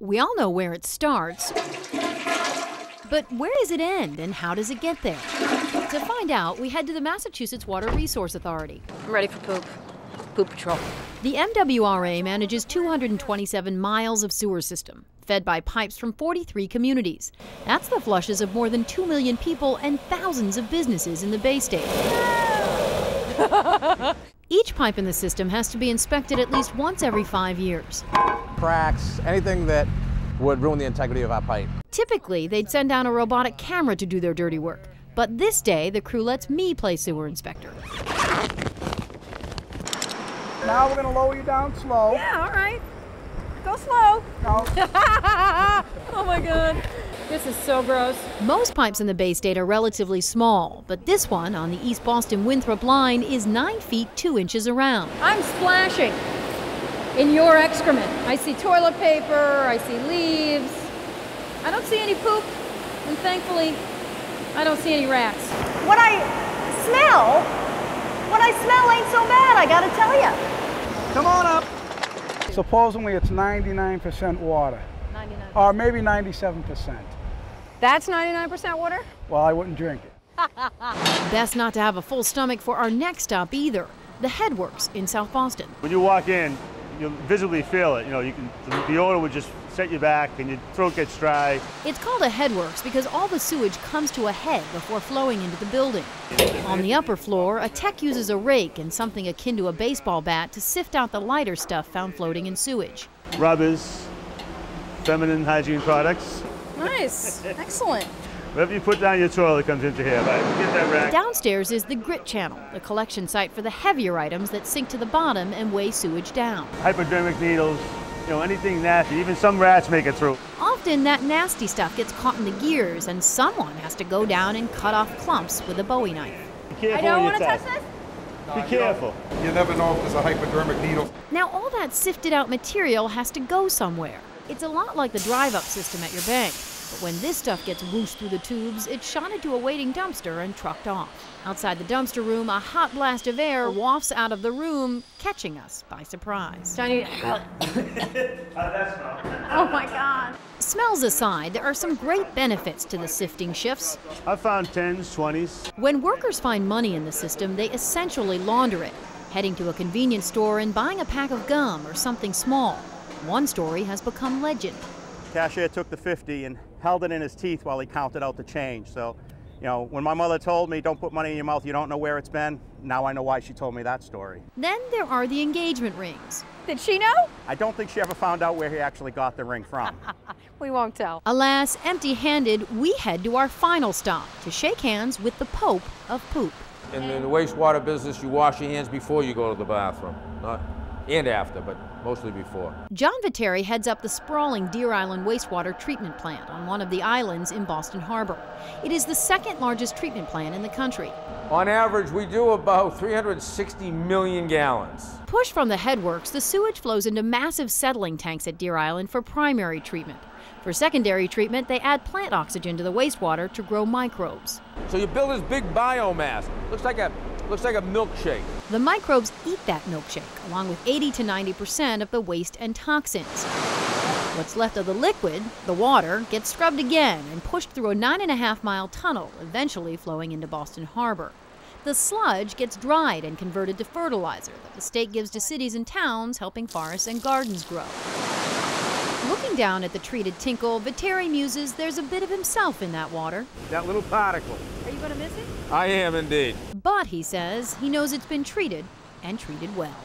We all know where it starts, but where does it end and how does it get there? To find out, we head to the Massachusetts Water Resource Authority. I'm ready for poop. Poop patrol. The MWRA manages 227 miles of sewer system, fed by pipes from 43 communities. That's the flushes of more than 2 million people and thousands of businesses in the Bay State. Each pipe in the system has to be inspected at least once every 5 years. Cracks, anything that would ruin the integrity of our pipe. Typically, they'd send down a robotic camera to do their dirty work. But this day, the crew lets me play sewer inspector. Now we're going to lower you down slow. Yeah, all right. Go slow. No. Oh my God. This is so gross. Most pipes in the Bay State are relatively small, but this one on the East Boston-Winthrop line is 9 feet 2 inches around. I'm splashing in your excrement. I see toilet paper, I see leaves. I don't see any poop, and thankfully, I don't see any rats. What I smell ain't so bad, I gotta tell you. Come on up. Supposedly it's 99% water. 99. Or maybe 97%. That's 99% water? Well, I wouldn't drink it. Best not to have a full stomach for our next stop either, the Headworks in South Boston. When you walk in, you'll visibly feel it. You know, the odor would just set you back and your throat gets dry. It's called a Headworks because all the sewage comes to a head before flowing into the building. On the upper floor, a tech uses a rake and something akin to a baseball bat to sift out the lighter stuff found floating in sewage. Rubbers, feminine hygiene products. Nice. Excellent. Whatever you put down your toilet comes into here. Right? Get that rack. Downstairs is the grit channel, the collection site for the heavier items that sink to the bottom and weigh sewage down. Hypodermic needles, you know, anything nasty. Even some rats make it through. Often that nasty stuff gets caught in the gears and someone has to go down and cut off clumps with a Bowie knife. Be careful I don't when want you to touch test. this. Be careful. You never know if there's a hypodermic needle. Now all that sifted out material has to go somewhere. It's a lot like the drive-up system at your bank. But when this stuff gets whooshed through the tubes, it's shot into a waiting dumpster and trucked off. Outside the dumpster room, a hot blast of air wafts out of the room, catching us by surprise. Johnny. How did that smell? Oh my God. Smells aside, there are some great benefits to the sifting shifts. I found 10s, 20s. When workers find money in the system, they essentially launder it, heading to a convenience store and buying a pack of gum or something small. One story has become legend. Cashier took the 50 and held it in his teeth while he counted out the change. So, you know, when my mother told me, don't put money in your mouth, you don't know where it's been, now I know why she told me that story. Then there are the engagement rings. Did she know? I don't think she ever found out where he actually got the ring from. We won't tell. Alas, empty-handed, we head to our final stop to shake hands with the Pope of Poop. In the wastewater business, you wash your hands before you go to the bathroom, not and after, but mostly before. John Viteri heads up the sprawling Deer Island wastewater treatment plant on one of the islands in Boston Harbor. It is the second largest treatment plant in the country. On average, we do about 360 million gallons. Pushed from the headworks, the sewage flows into massive settling tanks at Deer Island for primary treatment. For secondary treatment, they add plant oxygen to the wastewater to grow microbes. So you build this big biomass. Looks like a milkshake. The microbes eat that milkshake, along with 80 to 90% of the waste and toxins. What's left of the liquid, the water, gets scrubbed again and pushed through a 9.5-mile tunnel, eventually flowing into Boston Harbor. The sludge gets dried and converted to fertilizer that the state gives to cities and towns, helping forests and gardens grow. Looking down at the treated tinkle, Viteri muses there's a bit of himself in that water. That little particle. Are you going to miss it? I am indeed. But, he says, he knows it's been treated, and treated well.